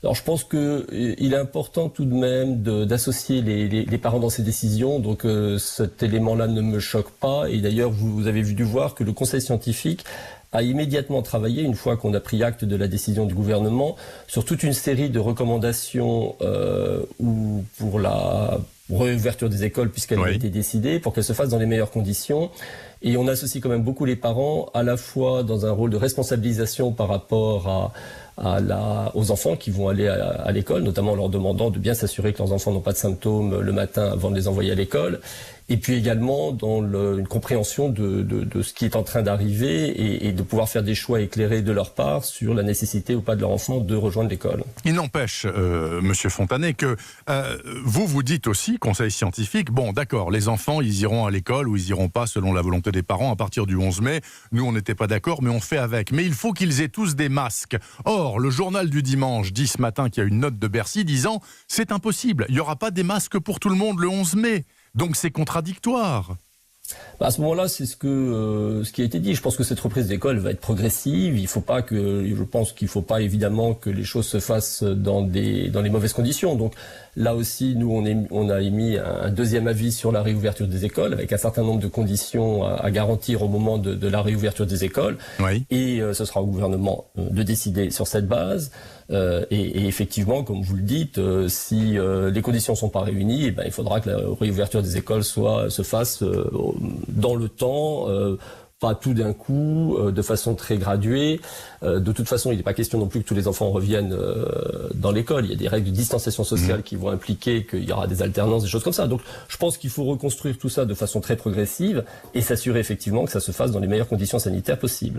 Alors je pense que il est important tout de même d'associer les parents dans ces décisions, donc cet élément-là ne me choque pas, et d'ailleurs vous avez dû voir que le conseil scientifique a immédiatement travaillé, une fois qu'on a pris acte de la décision du gouvernement, sur toute une série de recommandations ou pour la réouverture des écoles, puisqu'elle a été décidée, pour qu'elle se fasse dans les meilleures conditions. Et on associe quand même beaucoup les parents, à la fois dans un rôle de responsabilisation par rapport aux enfants qui vont aller à l'école, notamment en leur demandant de bien s'assurer que leurs enfants n'ont pas de symptômes le matin avant de les envoyer à l'école, et puis également dans une compréhension de ce qui est en train d'arriver et de pouvoir faire des choix éclairés de leur part sur la nécessité ou pas de leur enfant de rejoindre l'école. Il n'empêche, Monsieur Fontanet, que vous dites aussi, conseil scientifique, bon d'accord, les enfants ils iront à l'école ou ils iront pas selon la volonté des parents à partir du 11 mai, nous on n'était pas d'accord mais on fait avec, mais il faut qu'ils aient tous des masques. Or, le journal du dimanche dit ce matin qu'il y a une note de Bercy disant c'est impossible, il n'y aura pas des masques pour tout le monde le 11 mai. Donc c'est contradictoire. À ce moment-là, c'est ce qui a été dit. Je pense que cette reprise d'école va être progressive. Je pense qu'il ne faut pas évidemment que les choses se fassent dans les mauvaises conditions. Donc là aussi, nous, on a émis un deuxième avis sur la réouverture des écoles, avec un certain nombre de conditions à garantir au moment de la réouverture des écoles. Oui. Et ce sera au gouvernement de décider sur cette base. Et effectivement, comme vous le dites, si les conditions ne sont pas réunies, il faudra que la réouverture des écoles se fasse dans le temps, pas tout d'un coup, de façon très graduée. De toute façon, il n'est pas question non plus que tous les enfants reviennent dans l'école. Il y a des règles de distanciation sociale qui vont impliquer qu'il y aura des alternances, des choses comme ça. Donc je pense qu'il faut reconstruire tout ça de façon très progressive et s'assurer effectivement que ça se fasse dans les meilleures conditions sanitaires possibles.